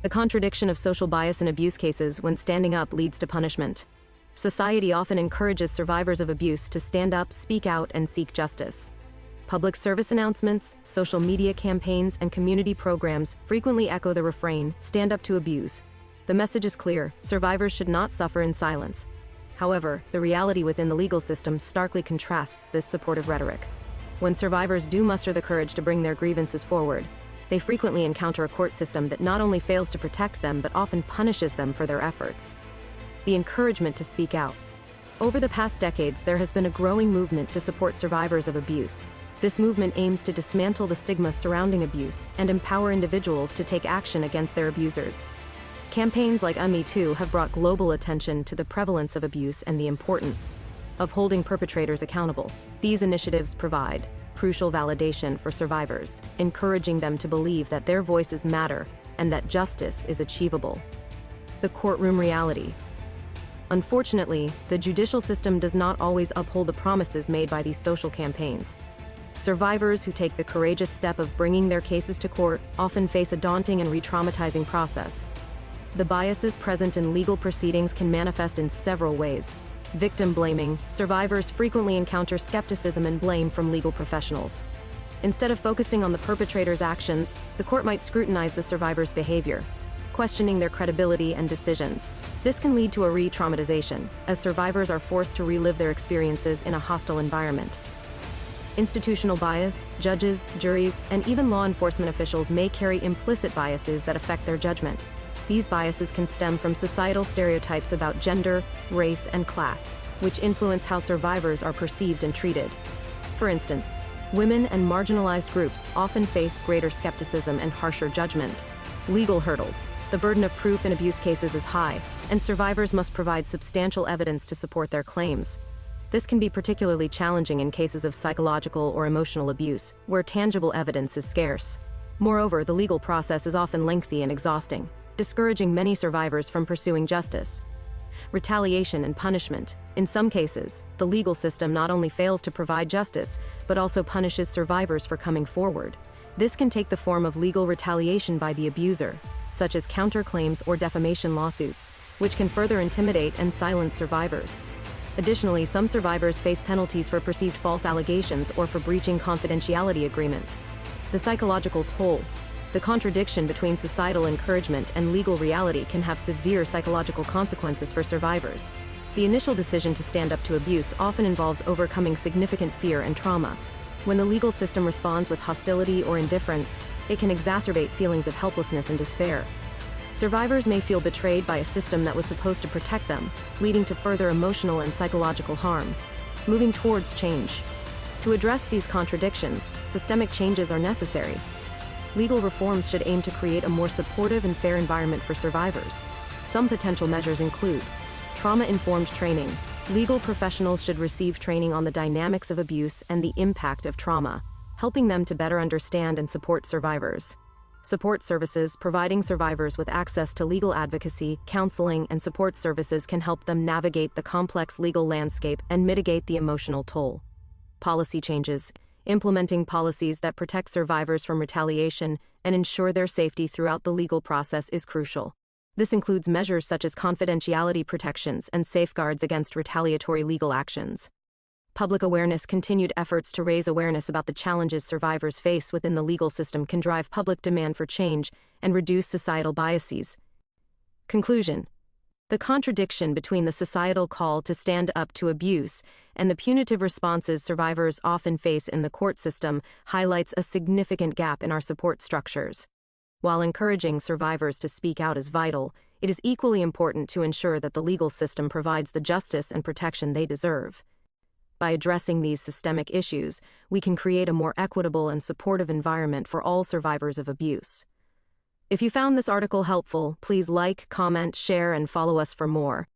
The contradiction of social bias in abuse cases when standing up leads to punishment. Society often encourages survivors of abuse to stand up, speak out, and seek justice. Public service announcements, social media campaigns, and community programs frequently echo the refrain, "Stand up to abuse." The message is clear: survivors should not suffer in silence. However, the reality within the legal system starkly contrasts this supportive rhetoric. When survivors do muster the courage to bring their grievances forward, they frequently encounter a court system that not only fails to protect them but often punishes them for their efforts. The encouragement to speak out. Over the past decades, there has been a growing movement to support survivors of abuse. This movement aims to dismantle the stigma surrounding abuse and empower individuals to take action against their abusers. Campaigns like Me Too have brought global attention to the prevalence of abuse and the importance of holding perpetrators accountable. These initiatives provide crucial validation for survivors, encouraging them to believe that their voices matter and that justice is achievable. The courtroom reality. Unfortunately, the judicial system does not always uphold the promises made by these social campaigns. Survivors who take the courageous step of bringing their cases to court often face a daunting and re-traumatizing process. The biases present in legal proceedings can manifest in several ways. Victim blaming. Survivors frequently encounter skepticism and blame from legal professionals. Instead of focusing on the perpetrator's actions, the court might scrutinize the survivor's behavior, questioning their credibility and decisions. This can lead to a re-traumatization, as survivors are forced to relive their experiences in a hostile environment. Institutional bias. Judges, juries, and even law enforcement officials may carry implicit biases that affect their judgment. These biases can stem from societal stereotypes about gender, race, and class, which influence how survivors are perceived and treated. For instance, women and marginalized groups often face greater skepticism and harsher judgment. Legal hurdles. The burden of proof in abuse cases is high, and survivors must provide substantial evidence to support their claims. This can be particularly challenging in cases of psychological or emotional abuse, where tangible evidence is scarce. Moreover, the legal process is often lengthy and exhausting, discouraging many survivors from pursuing justice. Retaliation and punishment. In some cases, the legal system not only fails to provide justice, but also punishes survivors for coming forward. This can take the form of legal retaliation by the abuser, such as counterclaims or defamation lawsuits, which can further intimidate and silence survivors. Additionally, some survivors face penalties for perceived false allegations or for breaching confidentiality agreements. The psychological toll. The contradiction between societal encouragement and legal reality can have severe psychological consequences for survivors. The initial decision to stand up to abuse often involves overcoming significant fear and trauma. When the legal system responds with hostility or indifference, it can exacerbate feelings of helplessness and despair. Survivors may feel betrayed by a system that was supposed to protect them, leading to further emotional and psychological harm. Moving towards change. To address these contradictions, systemic changes are necessary. Legal reforms should aim to create a more supportive and fair environment for survivors. Some potential measures include trauma-informed training. Legal professionals should receive training on the dynamics of abuse and the impact of trauma, helping them to better understand and support survivors. Support services. Providing survivors with access to legal advocacy, counseling, and support services can help them navigate the complex legal landscape and mitigate the emotional toll. Policy changes. Implementing policies that protect survivors from retaliation and ensure their safety throughout the legal process is crucial. This includes measures such as confidentiality protections and safeguards against retaliatory legal actions. Public awareness. Continued efforts to raise awareness about the challenges survivors face within the legal system can drive public demand for change and reduce societal biases. Conclusion. The contradiction between the societal call to stand up to abuse and the punitive responses survivors often face in the court system highlights a significant gap in our support structures. While encouraging survivors to speak out is vital, it is equally important to ensure that the legal system provides the justice and protection they deserve. By addressing these systemic issues, we can create a more equitable and supportive environment for all survivors of abuse. If you found this article helpful, please like, comment, share, and follow us for more.